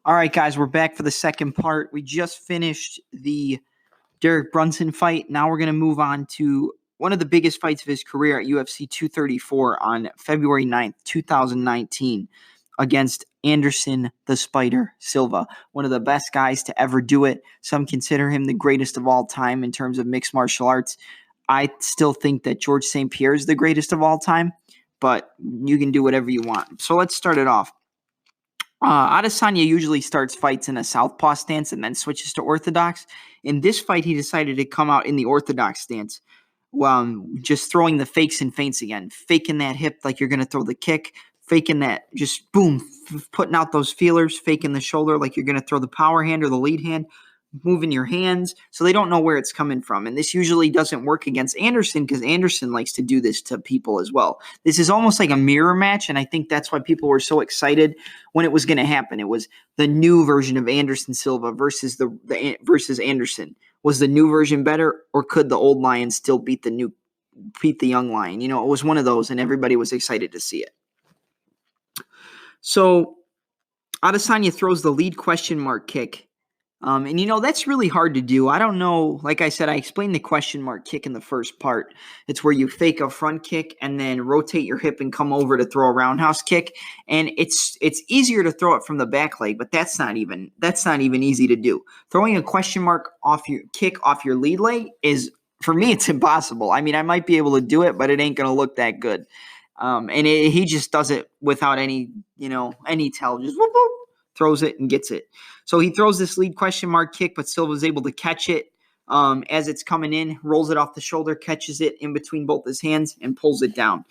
All right, guys, we're back for the second part. We just finished the Derek Brunson fight. Now we're going to move on to one of the biggest fights of his career at UFC 234 on February 9th, 2019 against Anderson the Spider Silva, one of the best guys to ever do it. Some consider him the greatest of all time in terms of mixed martial arts. I still think that George St. Pierre is the greatest of all time, but you can do whatever you want. So let's start it off. Adesanya usually starts fights in a southpaw stance and then switches to orthodox. In this fight, he decided to come out in the orthodox stance, just throwing the fakes and feints again, faking that hip like you're going to throw the kick, faking that just boom, putting out those feelers, faking the shoulder like you're going to throw the power hand or the lead hand, moving your hands so they don't know where it's coming from. And this usually doesn't work against Anderson because Anderson likes to do this to people as well. This is almost like a mirror match, and I think that's why people were so excited when it was going to happen. It was the new version of Anderson Silva versus versus Anderson. Was the new version better, or could the old lion still beat the young lion? You know, it was one of those, and everybody was excited to see it. So Adesanya throws the lead question mark kick. And, that's really hard to do. I don't know. Like I said, I explained the question mark kick in the first part. It's where you fake a front kick and then rotate your hip and come over to throw a roundhouse kick. And it's easier to throw it from the back leg, but that's not even easy to do. Throwing a question mark off your lead leg is, for me, it's impossible. I mean, I might be able to do it, but it ain't going to look that good. He just does it without any tell. Just whoop, whoop, throws it and gets it. So he throws this lead question mark kick, but Silva's able to catch it as it's coming in, rolls it off the shoulder, catches it in between both his hands, and pulls it down.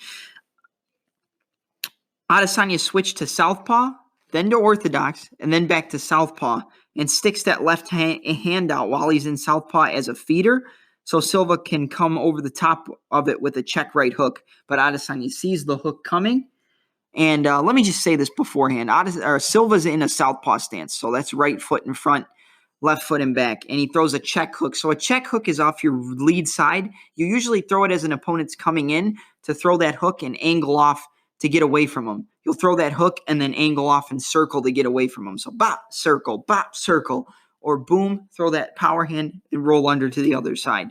Adesanya switched to southpaw, then to orthodox, and then back to southpaw, and sticks that left hand out while he's in southpaw as a feeder, so Silva can come over the top of it with a check right hook. But Adesanya sees the hook coming. And let me just say this beforehand. Silva's in a southpaw stance, so that's right foot in front, left foot in back, and he throws a check hook. So a check hook is off your lead side. You usually throw it as an opponent's coming in to throw that hook and angle off to get away from him. You'll throw that hook and then angle off and circle to get away from him. So bop, circle, or boom, throw that power hand and roll under to the other side.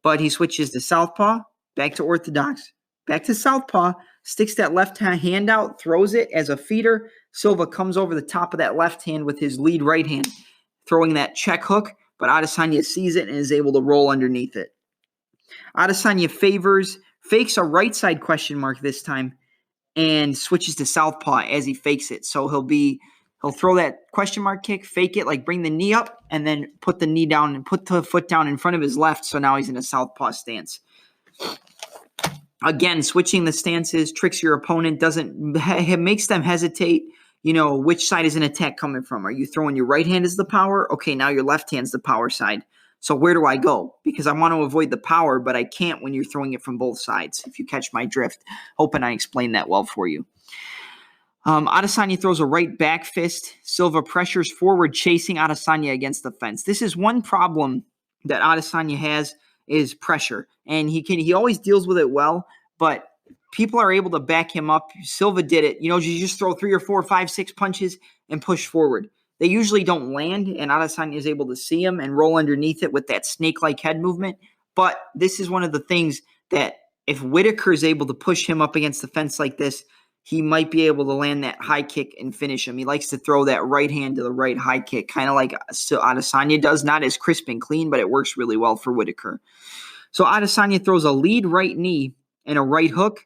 But he switches to southpaw, back to orthodox, back to southpaw, sticks that left hand out, throws it as a feeder. Silva comes over the top of that left hand with his lead right hand, throwing that check hook, but Adesanya sees it and is able to roll underneath it. Adesanya fakes a right side question mark this time and switches to southpaw as he fakes it. So he'll throw that question mark kick, fake it, like bring the knee up, and then put the knee down and put the foot down in front of his left, so now he's in a southpaw stance. Again, switching the stances tricks your opponent, makes them hesitate, which side is an attack coming from. Are you throwing your right hand as the power? Okay, now your left hand's the power side. So where do I go? Because I want to avoid the power, but I can't when you're throwing it from both sides, if you catch my drift. Hoping I explained that well for you. Adesanya throws a right back fist. Silva pressures forward, chasing Adesanya against the fence. This is one problem that Adesanya has, is pressure. And he always deals with it well, but people are able to back him up. Silva did it. You just throw 3 or 4, 5, 6 punches and push forward. They usually don't land, and Adesanya is able to see him and roll underneath it with that snake-like head movement. But this is one of the things that if Whitaker is able to push him up against the fence like this, he might be able to land that high kick and finish him. He likes to throw that right hand to the right high kick, kind of like Adesanya does. Not as crisp and clean, but it works really well for Whitaker. So Adesanya throws a lead right knee and a right hook,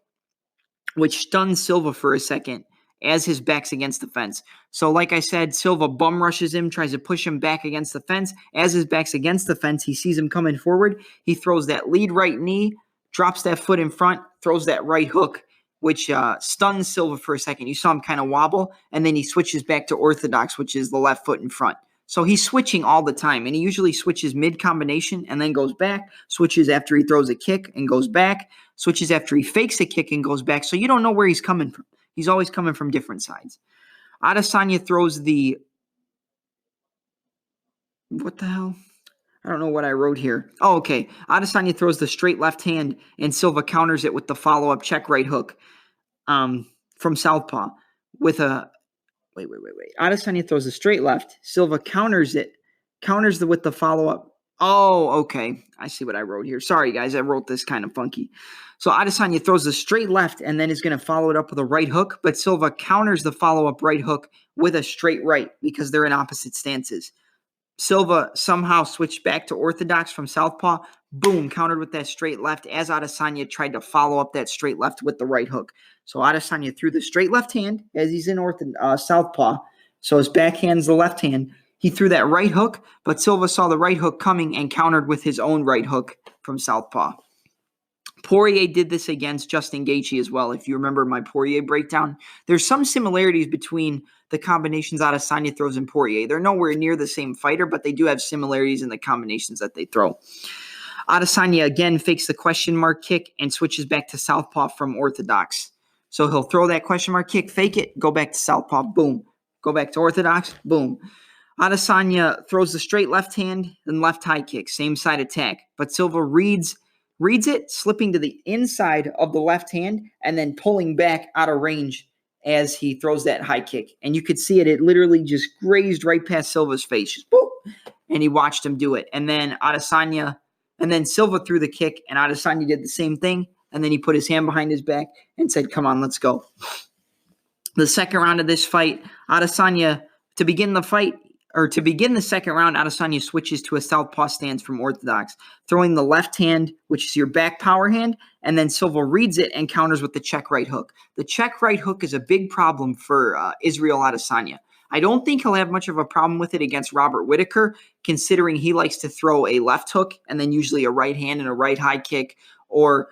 which stuns Silva for a second as his back's against the fence. So like I said, Silva bum rushes him, tries to push him back against the fence. As his back's against the fence, he sees him coming forward. He throws that lead right knee, drops that foot in front, throws that right hook, which stuns Silva for a second. You saw him kind of wobble, and then he switches back to orthodox, which is the left foot in front. So he's switching all the time, and he usually switches mid-combination and then goes back, switches after he throws a kick and goes back, switches after he fakes a kick and goes back. So you don't know where he's coming from. He's always coming from different sides. Adesanya throws what the hell? I don't know what I wrote here. Oh, okay. Adesanya throws the straight left hand, and Silva counters it with the follow-up check right hook from southpaw with a Wait. Adesanya throws a straight left. Silva counters it. Counters with the follow-up. Oh, okay. I see what I wrote here. Sorry, guys. I wrote this kind of funky. So Adesanya throws a straight left and then is going to follow it up with a right hook, but Silva counters the follow-up right hook with a straight right because they're in opposite stances. Silva somehow switched back to orthodox from southpaw. Boom, countered with that straight left as Adesanya tried to follow up that straight left with the right hook. So Adesanya threw the straight left hand as he's in southpaw. So his backhand's the left hand. He threw that right hook, but Silva saw the right hook coming and countered with his own right hook from southpaw. Poirier did this against Justin Gaethje as well. If you remember my Poirier breakdown, there's some similarities between the combinations Adesanya throws and Poirier. They're nowhere near the same fighter, but they do have similarities in the combinations that they throw. Adesanya again fakes the question mark kick and switches back to southpaw from orthodox. So he'll throw that question mark kick, fake it, go back to southpaw, boom. Go back to orthodox, boom. Adesanya throws the straight left hand and left high kick, same side attack. But Silva reads it, slipping to the inside of the left hand and then pulling back out of range as he throws that high kick. And you could see it. It literally just grazed right past Silva's face. Just boop. And he watched him do it. And then Silva threw the kick and Adesanya did the same thing. And then he put his hand behind his back and said, come on, let's go. The second round of this fight, Adesanya, to begin the second round, Adesanya switches to a southpaw stance from orthodox, throwing the left hand, which is your back power hand, and then Silva reads it and counters with the check right hook. The check right hook is a big problem for Israel Adesanya. I don't think he'll have much of a problem with it against Robert Whittaker, considering he likes to throw a left hook and then usually a right hand and a right high kick, or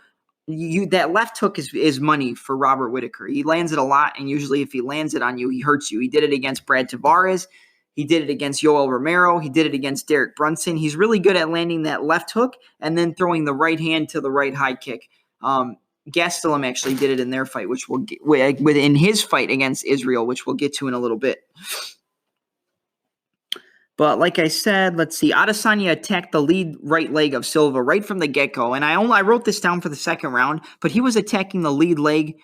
that left hook is money for Robert Whittaker. He lands it a lot, and usually if he lands it on you, he hurts you. He did it against Brad Tavares. He did it against Yoel Romero. He did it against Derek Brunson. He's really good at landing that left hook and then throwing the right hand to the right high kick. Gastelum actually did it in their fight, which we'll get within his fight against Israel, which we'll get to in a little bit. But like I said, let's see. Adesanya attacked the lead right leg of Silva right from the get-go. And I wrote this down for the second round, but he was attacking the lead leg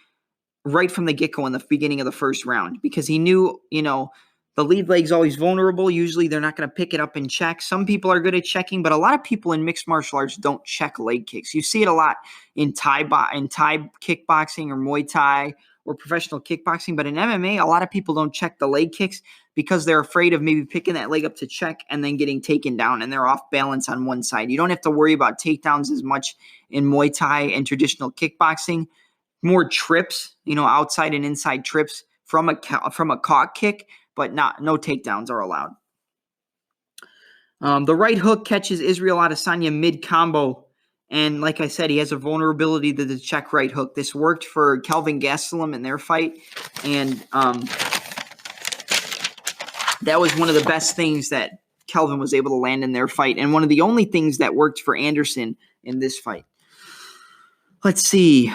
right from the get-go in the beginning of the first round because he knew, the lead leg's always vulnerable. Usually they're not going to pick it up and check. Some people are good at checking, but a lot of people in mixed martial arts don't check leg kicks. You see it a lot in Thai kickboxing or Muay Thai or professional kickboxing, but in MMA, a lot of people don't check the leg kicks because they're afraid of maybe picking that leg up to check and then getting taken down and they're off balance on one side. You don't have to worry about takedowns as much in Muay Thai and traditional kickboxing. More trips, outside and inside trips from a caught kick, but no takedowns are allowed. The right hook catches Israel Adesanya mid-combo, and like I said, he has a vulnerability to the check right hook. This worked for Kelvin Gastelum in their fight, and that was one of the best things that Kelvin was able to land in their fight, and one of the only things that worked for Anderson in this fight. Let's see.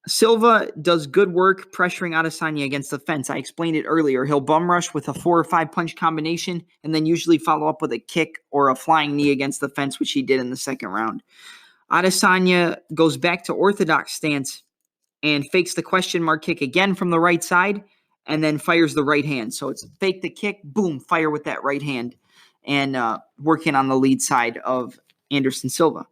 Silva does good work pressuring Adesanya against the fence. I explained it earlier. He'll bum rush with a 4 or 5 punch combination and then usually follow up with a kick or a flying knee against the fence, which he did in the second round. Adesanya goes back to orthodox stance and fakes the question mark kick again from the right side and then fires the right hand. So it's fake the kick, boom, fire with that right hand and working on the lead side of Anderson Silva.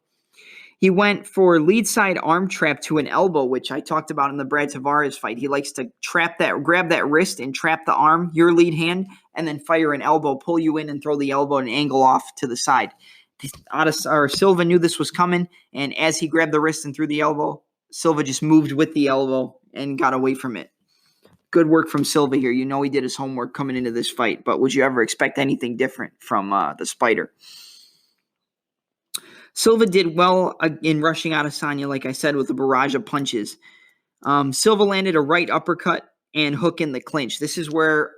He went for lead side arm trap to an elbow, which I talked about in the Brad Tavares fight. He likes to grab that wrist and trap the arm, your lead hand, and then fire an elbow, pull you in and throw the elbow and angle off to the side. Silva knew this was coming, and as he grabbed the wrist and threw the elbow, Silva just moved with the elbow and got away from it. Good work from Silva here. He did his homework coming into this fight, but would you ever expect anything different from the Spider? Silva did well in rushing Adesanya, like I said, with a barrage of punches. Silva landed a right uppercut and hook in the clinch. This is where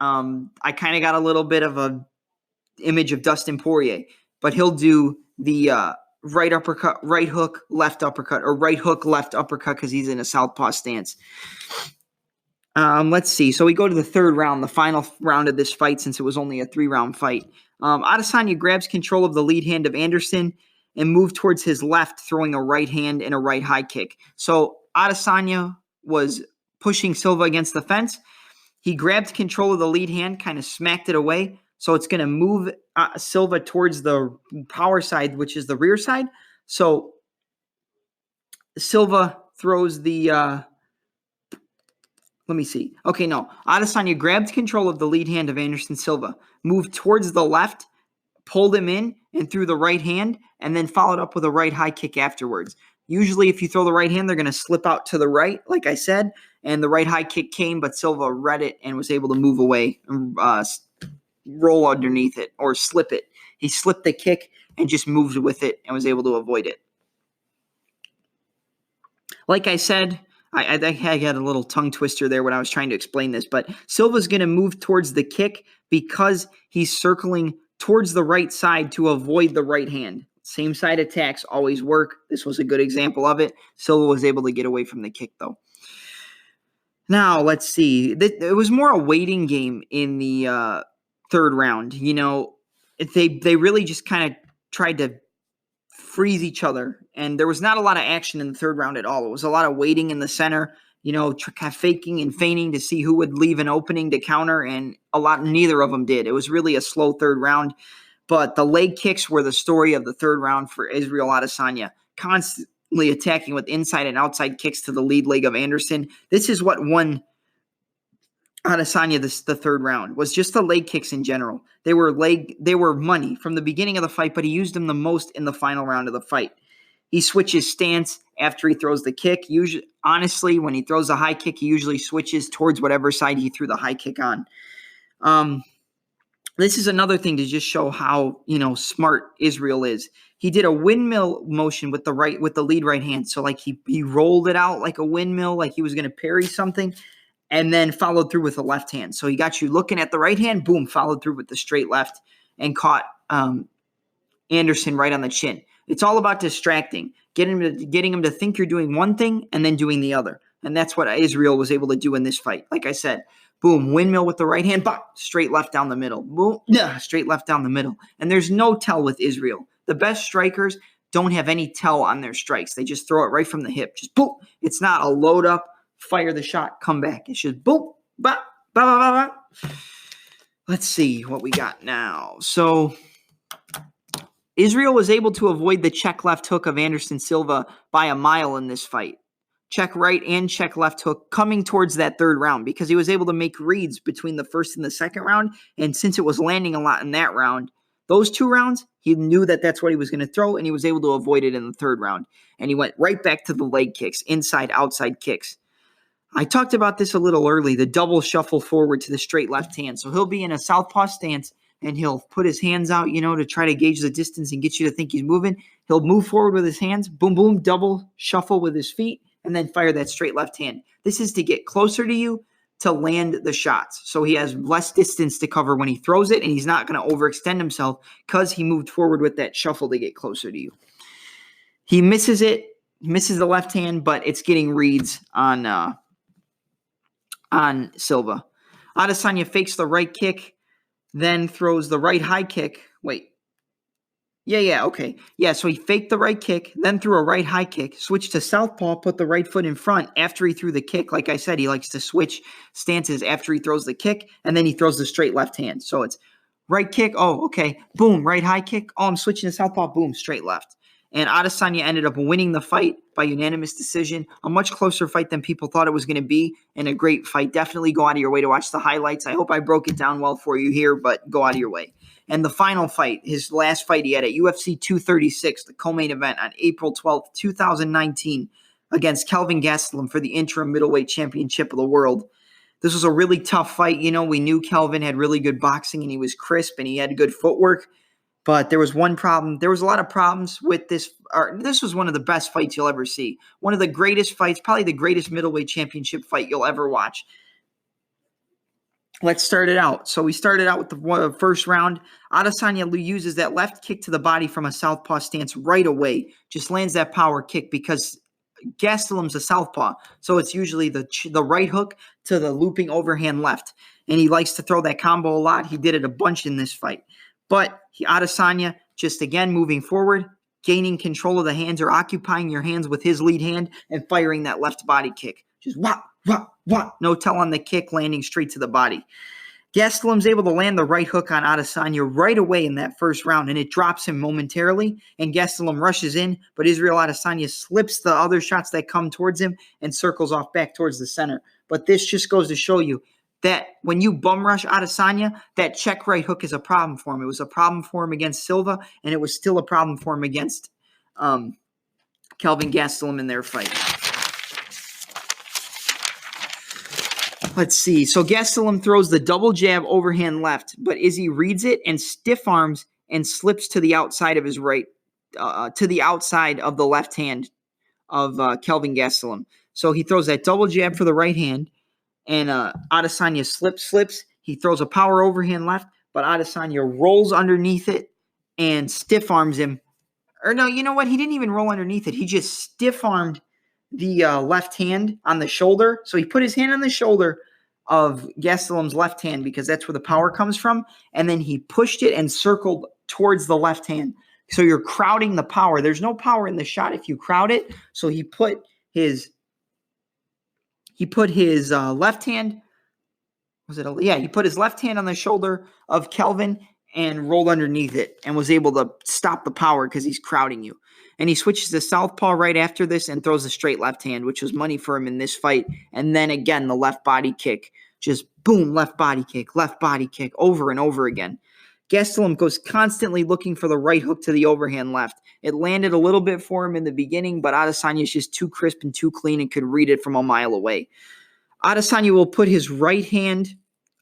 I kind of got a little bit of a image of Dustin Poirier, but he'll do the right uppercut, right hook, left uppercut, or right hook, left uppercut because he's in a southpaw stance. Let's see. So we go to the third round, the final round of this fight, since it was only a 3-round fight. Adesanya grabs control of the lead hand of Anderson and moved towards his left, throwing a right hand and a right high kick. So Adesanya was pushing Silva against the fence. He grabbed control of the lead hand, kind of smacked it away. So it's going to move Silva towards the power side, which is the rear side. So Silva throws the, let me see. Okay, no. Adesanya grabbed control of the lead hand of Anderson Silva, moved towards the left, pulled him in, and threw the right hand, and then followed up with a right high kick afterwards. Usually, if you throw the right hand, they're going to slip out to the right, like I said, and the right high kick came, but Silva read it and was able to move away and roll underneath it or slip it. He slipped the kick and just moved with it and was able to avoid it. Like I said, I think I had a little tongue twister there when I was trying to explain this, but Silva's going to move towards the kick because he's circling towards the right side to avoid the right hand. Same side attacks always work. This was a good example of it. Silva was able to get away from the kick, though. Now, let's see. It was more a waiting game in the third round. You know, they really just kind of tried to freeze each other, and there was not a lot of action in the third round at all. It was a lot of waiting in the center, you know, faking and feigning to see who would leave an opening to counter, and neither of them did. It was really a slow third round, but the leg kicks were the story of the third round for Israel Adesanya, constantly attacking with inside and outside kicks to the lead leg of Anderson. This is what won Adesanya the third round, was just the leg kicks in general. They were money from the beginning of the fight, but he used them the most in the final round of the fight. He switches stance after he throws the kick. Usually, honestly, when he throws a high kick, he usually switches towards whatever side he threw the high kick on. This is another thing to just show how, you know, smart Israel is. He did a windmill motion with the lead right hand. So like he rolled it out like a windmill, like he was going to parry something, and then followed through with the left hand. So he got you looking at the right hand, boom, followed through with the straight left and caught Anderson right on the chin. It's all about distracting, getting him to think you're doing one thing and then doing the other. And that's what Israel was able to do in this fight. Like I said, boom, windmill with the right hand, bop, straight left down the middle. Boom, straight left down the middle. And there's no tell with Israel. The best strikers don't have any tell on their strikes. They just throw it right from the hip. Just boom. It's not a load up, fire the shot, come back. It's just boom, bop, bop, bop, bop. Let's see what we got now. So Israel was able to avoid the check left hook of Anderson Silva by a mile in this fight. Check right and check left hook coming towards that third round because he was able to make reads between the first and the second round. And since it was landing a lot in that round, those 2 rounds, he knew that that's what he was going to throw, and he was able to avoid it in the third round. And he went right back to the leg kicks, inside, outside kicks. I talked about this a little early, the double shuffle forward to the straight left hand. So he'll be in a southpaw stance, and he'll put his hands out, you know, to try to gauge the distance and get you to think he's moving. He'll move forward with his hands, boom, boom, double shuffle with his feet, and then fire that straight left hand. This is to get closer to you to land the shots. So he has less distance to cover when he throws it, and he's not going to overextend himself because he moved forward with that shuffle to get closer to you. He misses it, misses the left hand, but it's getting reads on Silva. Adesanya fakes the right kick, then throws the right high kick. Wait. Okay. Yeah, so he faked the right kick, then threw a right high kick, switched to southpaw, put the right foot in front after he threw the kick. Like I said, he likes to switch stances after he throws the kick, and then he throws the straight left hand. So it's right kick. Oh, okay. Boom, right high kick. Oh, I'm switching to southpaw. Boom, straight left. And Adesanya ended up winning the fight by unanimous decision. A much closer fight than people thought it was going to be, and a great fight. Definitely go out of your way to watch the highlights. I hope I broke it down well for you here, but go out of your way. And the final fight, his last fight he had at UFC 236, the co-main event on April 12th, 2019, against Kelvin Gastelum for the interim middleweight championship of the world. This was a really tough fight. You know, we knew Kelvin had really good boxing, and he was crisp, and he had good footwork. But there was one problem. There was a lot of problems with this. This was one of the best fights you'll ever see. One of the greatest fights, probably the greatest middleweight championship fight you'll ever watch. Let's start it out. So we started out with the first round. Adesanya uses that left kick to the body from a southpaw stance right away. Just lands that power kick because Gastelum's a southpaw. So it's usually the right hook to the looping overhand left. And he likes to throw that combo a lot. He did it a bunch in this fight. But Adesanya, just again moving forward, gaining control of the hands or occupying your hands with his lead hand and firing that left body kick. Just what? No tell on the kick, landing straight to the body. Gastelum's able to land the right hook on Adesanya right away in that first round, and it drops him momentarily, and Gastelum rushes in, but Israel Adesanya slips the other shots that come towards him and circles off back towards the center. But this just goes to show you that when you bum rush Adesanya, that check right hook is a problem for him. It was a problem for him against Silva, and it was still a problem for him against Kelvin Gastelum in their fight. Let's see. So Gastelum throws the double jab overhand left, but Izzy reads it and stiff arms and slips to the outside of his right, to the outside of the left hand of Kelvin Gastelum. So he throws that double jab for the right hand, and Adesanya slips. He throws a power overhand left, but Adesanya rolls underneath it and stiff arms him. Or no, you know what? He didn't even roll underneath it. He just stiff armed the left hand on the shoulder. So he put his hand on the shoulder of Gastelum's left hand because that's where the power comes from. And then he pushed it and circled towards the left hand. So you're crowding the power. There's no power in the shot if you crowd it. So he put his left hand. He put his left hand on the shoulder of Kelvin and rolled underneath it and was able to stop the power because he's crowding you. And he switches to southpaw right after this and throws a straight left hand, which was money for him in this fight. And then again, the left body kick. Just boom, left body kick, over and over again. Gastelum goes constantly looking for the right hook to the overhand left. It landed a little bit for him in the beginning, but Adesanya is just too crisp and too clean and could read it from a mile away. Adesanya will put his right hand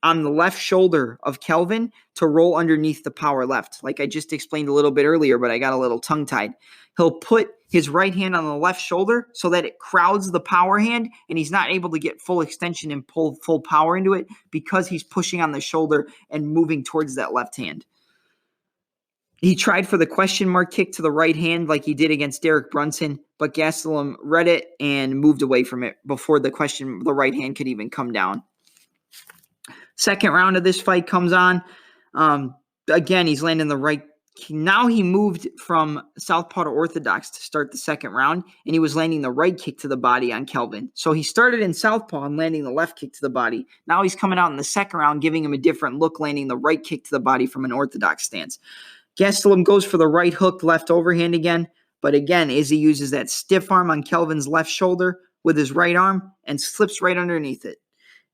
on the left shoulder of Kelvin to roll underneath the power left. Like I just explained a little bit earlier, but I got a little tongue-tied. He'll put his right hand on the left shoulder so that it crowds the power hand, and he's not able to get full extension and pull full power into it because he's pushing on the shoulder and moving towards that left hand. He tried for the question mark kick to the right hand like he did against Derek Brunson, but Gastelum read it and moved away from it before the right hand could even come down. Second round of this fight comes on. Again, he's landing the right. Now he moved from southpaw to orthodox to start the second round, and he was landing the right kick to the body on Kelvin. So he started in southpaw and landing the left kick to the body. Now he's coming out in the second round, giving him a different look, landing the right kick to the body from an orthodox stance. Gastelum goes for the right hook, left overhand again, but again, Izzy uses that stiff arm on Kelvin's left shoulder with his right arm and slips right underneath it.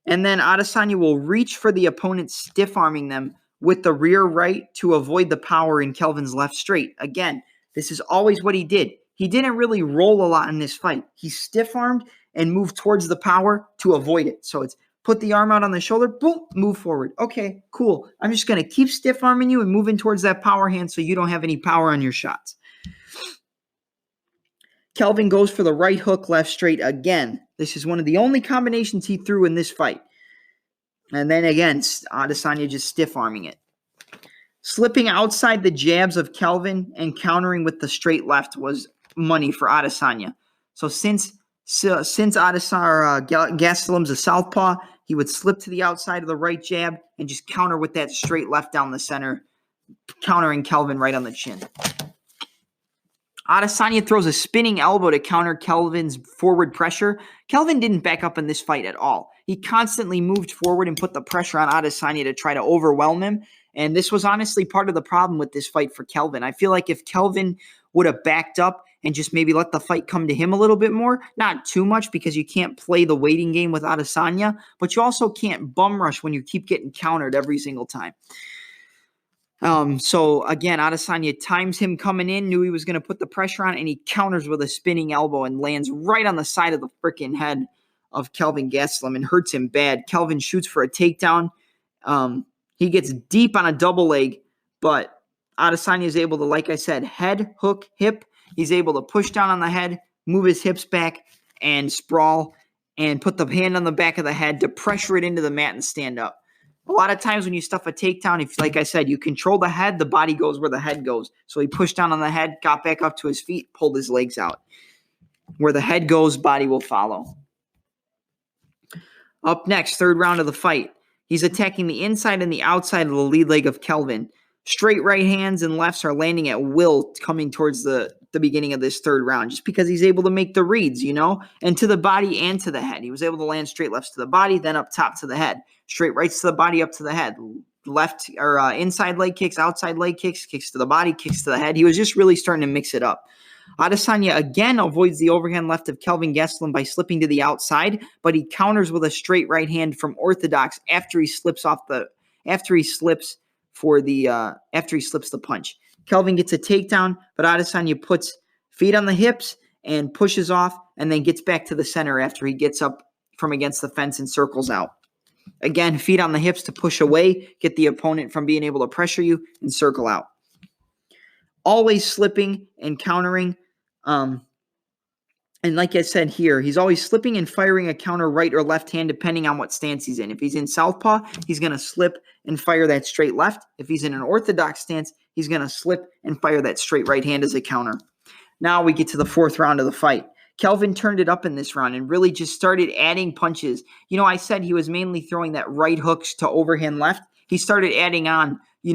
And then Adesanya will reach for the opponent, stiff arming them with the rear right to avoid the power in Kelvin's left straight. Again, this is always what he did. He didn't really roll a lot in this fight. He stiff armed and moved towards the power to avoid it. So it's put the arm out on the shoulder, boom, move forward. Okay, cool. I'm just going to keep stiff arming you and moving towards that power hand so you don't have any power on your shots. Kelvin goes for the right hook, left straight again. This is one of the only combinations he threw in this fight. And then again, Adesanya just stiff-arming it. Slipping outside the jabs of Kelvin and countering with the straight left was money for Adesanya. So since Gastelum's a southpaw, he would slip to the outside of the right jab and just counter with that straight left down the center, countering Kelvin right on the chin. Adesanya throws a spinning elbow to counter Kelvin's forward pressure. Kelvin didn't back up in this fight at all. He constantly moved forward and put the pressure on Adesanya to try to overwhelm him. And this was honestly part of the problem with this fight for Kelvin. I feel like if Kelvin would have backed up and just maybe let the fight come to him a little bit more, not too much because you can't play the waiting game with Adesanya, but you also can't bum rush when you keep getting countered every single time. So again, Adesanya times him coming in, knew he was going to put the pressure on, and he counters with a spinning elbow and lands right on the side of the freaking head of Kelvin Gastelum and hurts him bad. Kelvin shoots for a takedown. He gets deep on a double leg, but Adesanya is able to, like I said, head, hook, hip. He's able to push down on the head, move his hips back, and sprawl, and put the hand on the back of the head to pressure it into the mat and stand up. A lot of times when you stuff a takedown, if, like I said, you control the head, the body goes where the head goes. So he pushed down on the head, got back up to his feet, pulled his legs out. Where the head goes, body will follow. Up next, third round of the fight. He's attacking the inside and the outside of the lead leg of Kelvin. Straight right hands and lefts are landing at will, coming towards the the beginning of this third round, just because he's able to make the reads, and to the body and to the head. He was able to land straight lefts to the body, then up top to the head, straight rights to the body, up to the head, left or inside leg kicks, outside leg kicks, kicks to the body, kicks to the head. He was just really starting to mix it up. Adesanya again avoids the overhand left of Kelvin Gastelum by slipping to the outside, but he counters with a straight right hand from orthodox after he slips the punch. Kelvin gets a takedown, but Adesanya puts feet on the hips and pushes off, and then gets back to the center after he gets up from against the fence and circles out. Again, feet on the hips to push away, get the opponent from being able to pressure you, and circle out. Always slipping and countering. And like I said here, he's always slipping and firing a counter right or left hand depending on what stance he's in. If he's in southpaw, he's going to slip and fire that straight left. If he's in an orthodox stance, he's going to slip and fire that straight right hand as a counter. Now we get to the fourth round of the fight. Kelvin turned it up in this round and really just started adding punches. I said he was mainly throwing that right hooks to overhand left. He started adding on, he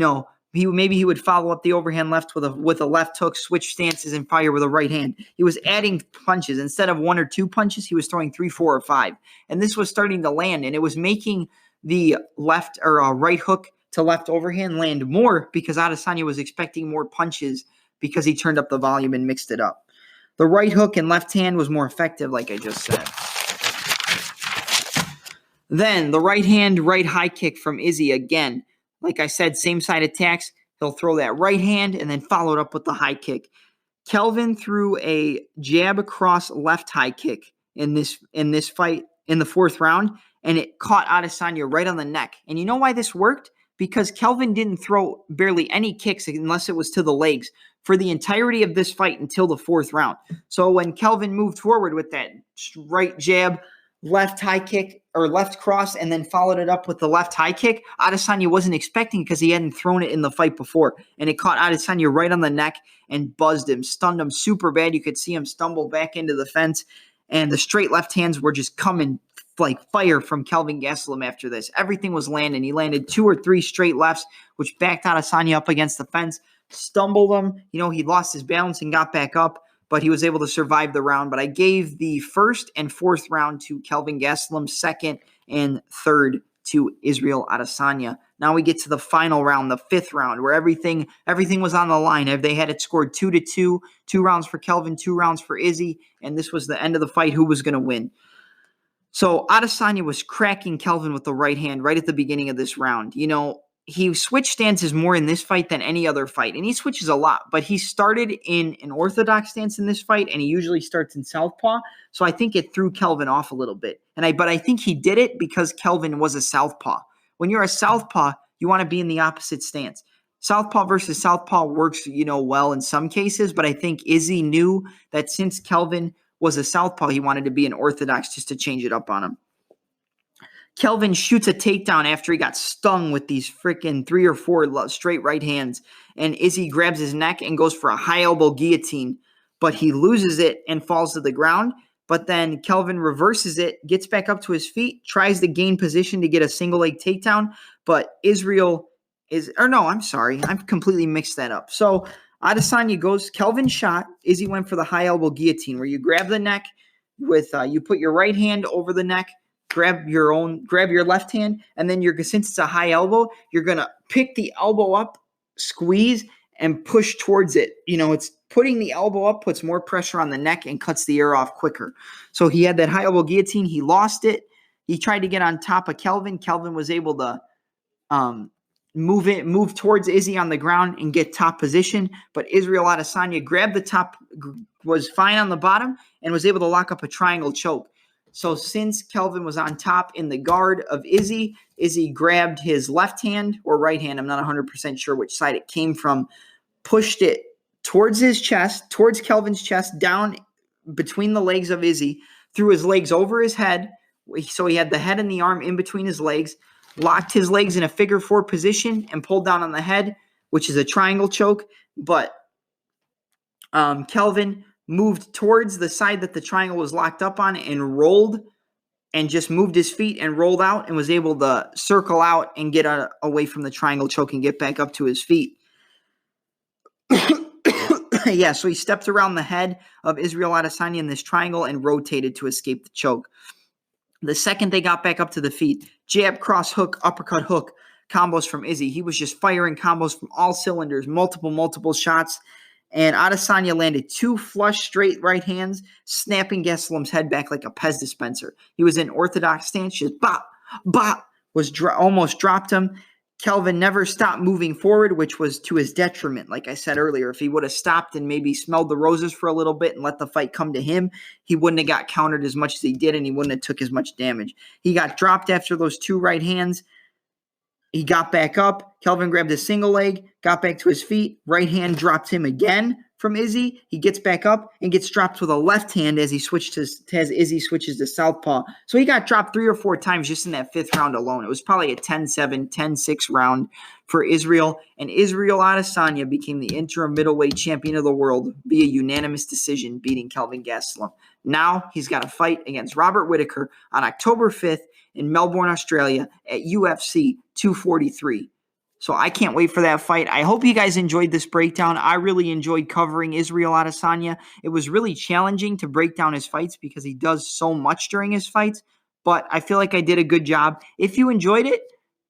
would follow up the overhand left with a left hook, switch stances, and fire with a right hand. He was adding punches. Instead of 1 or 2 punches, he was throwing 3, 4, or 5. And this was starting to land, and it was making the left or right hook to left overhand land more because Adesanya was expecting more punches because he turned up the volume and mixed it up. The right hook and left hand was more effective, like I just said. Then the right hand, right high kick from Izzy again. Like I said, same side attacks. He'll throw that right hand and then follow it up with the high kick. Kelvin threw a jab across left high kick in this fight in the fourth round, and it caught Adesanya right on the neck. And you know why this worked? Because Kelvin didn't throw barely any kicks unless it was to the legs for the entirety of this fight until the fourth round. So when Kelvin moved forward with that right jab, left high kick or left cross, and then followed it up with the left high kick, Adesanya wasn't expecting because he hadn't thrown it in the fight before. And it caught Adesanya right on the neck and buzzed him, stunned him super bad. You could see him stumble back into the fence, and the straight left hands were just coming like fire from Kelvin Gastelum after this. Everything was landing. He landed 2 or 3 straight lefts, which backed Adesanya up against the fence, stumbled him. He lost his balance and got back up, but he was able to survive the round. But I gave the first and fourth round to Kelvin Gastelum, second and third to Israel Adesanya. Now we get to the final round, the fifth round, where everything was on the line. They had it scored 2-2, 2 rounds for Kelvin, 2 rounds for Izzy, and this was the end of the fight. Who was going to win? So Adesanya was cracking Kelvin with the right hand right at the beginning of this round. He switched stances more in this fight than any other fight, and he switches a lot, but he started in an orthodox stance in this fight, and he usually starts in southpaw, so I think it threw Kelvin off a little bit. But I think he did it because Kelvin was a southpaw. When you're a southpaw, you want to be in the opposite stance. Southpaw versus southpaw works, well in some cases, but I think Izzy knew that since Kelvin was a southpaw, he wanted to be an orthodox just to change it up on him. Kelvin shoots a takedown after he got stung with these freaking 3 or 4 straight right hands, and Izzy grabs his neck and goes for a high elbow guillotine, but he loses it and falls to the ground. But then Kelvin reverses it, gets back up to his feet, tries to gain position to get a single leg takedown, but I've completely mixed that up. So Adesanya goes, Kelvin shot, Izzy went for the high elbow guillotine, where you grab the neck with, you put your right hand over the neck, grab your left hand, and then since it's a high elbow, you're going to pick the elbow up, squeeze, and push towards it. It's putting the elbow up, puts more pressure on the neck and cuts the air off quicker. So he had that high elbow guillotine. He lost it. He tried to get on top of Kelvin. Kelvin was able to move towards Izzy on the ground and get top position, but Israel Adesanya grabbed the top, was fine on the bottom, and was able to lock up a triangle choke. So since Kelvin was on top in the guard of Izzy, Izzy grabbed his left hand or right hand, I'm not 100% sure which side it came from, pushed it towards his chest, towards Kelvin's chest, down between the legs of Izzy, threw his legs over his head, so he had the head and the arm in between his legs, locked his legs in a figure 4 position, and pulled down on the head, which is a triangle choke, but Kelvin moved towards the side that the triangle was locked up on and rolled and just moved his feet and rolled out and was able to circle out and get away from the triangle choke and get back up to his feet. Yeah, so he stepped around the head of Israel Adesanya in this triangle and rotated to escape the choke. The second they got back up to the feet, jab, cross, hook, uppercut, hook, combos from Izzy. He was just firing combos from all cylinders, multiple shots. And Adesanya landed 2 flush straight right hands, snapping Gastelum's head back like a Pez dispenser. He was in orthodox stance, just bop, bop, almost dropped him. Kelvin never stopped moving forward, which was to his detriment. Like I said earlier, if he would have stopped and maybe smelled the roses for a little bit and let the fight come to him, he wouldn't have got countered as much as he did, and he wouldn't have took as much damage. He got dropped after those 2 right hands. He got back up. Kelvin grabbed a single leg, got back to his feet. Right hand dropped him again from Izzy. He gets back up and gets dropped with a left hand as Izzy switches to southpaw. So he got dropped 3 or 4 times just in that 5th round alone. It was probably a 10-7, 10-6 round for Israel. And Israel Adesanya became the interim middleweight champion of the world via unanimous decision, beating Kelvin Gastelum. Now he's got a fight against Robert Whittaker on October 5th in Melbourne, Australia at UFC 243. So I can't wait for that fight. I hope you guys enjoyed this breakdown. I really enjoyed covering Israel Adesanya. It was really challenging to break down his fights because he does so much during his fights, but I feel like I did a good job. If you enjoyed it,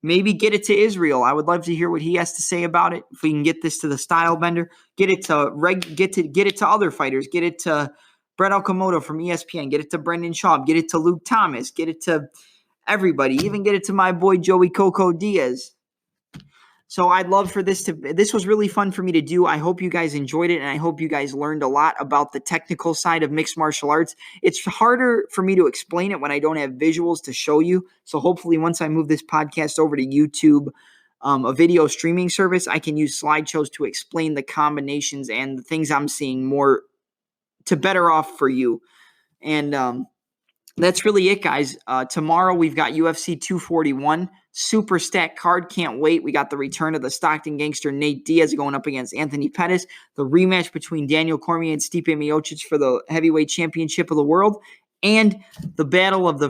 maybe get it to Israel. I would love to hear what he has to say about it. If we can get this to the Stylebender, get it to other fighters, get it to Brett Okamoto from ESPN, get it to Brendan Schaub, get it to Luke Thomas, get it to everybody, even get it to my boy Joey Coco Diaz. So I'd love for this was really fun for me to do. I hope you guys enjoyed it, and I hope you guys learned a lot about the technical side of mixed martial arts. It's harder for me to explain it when I don't have visuals to show you. So hopefully once I move this podcast over to YouTube, a video streaming service, I can use slideshows to explain the combinations and the things I'm seeing more to better off for you. And that's really it, guys. Tomorrow we've got UFC 241. Super stacked card. Can't wait. We got the return of the Stockton gangster Nate Diaz going up against Anthony Pettis. The rematch between Daniel Cormier and Stipe Miocic for the heavyweight championship of the world. And the battle of the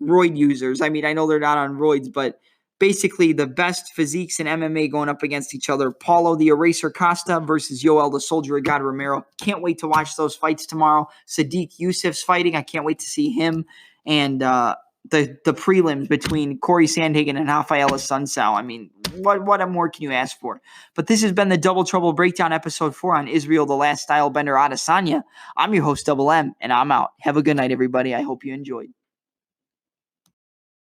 roid users. I mean, I know they're not on roids, but basically the best physiques in MMA going up against each other. Paulo the Eraser Costa versus Yoel the Soldier of God Romero. Can't wait to watch those fights tomorrow. Sadiq Youssef's fighting. I can't wait to see him. And the prelims between Corey Sandhagen and Rafael Assunção. I mean, what more can you ask for? But this has been the Double Trouble Breakdown episode 4 on Israel the Last Stylebender Adesanya. I'm your host, Double M, and I'm out. Have a good night, everybody. I hope you enjoyed.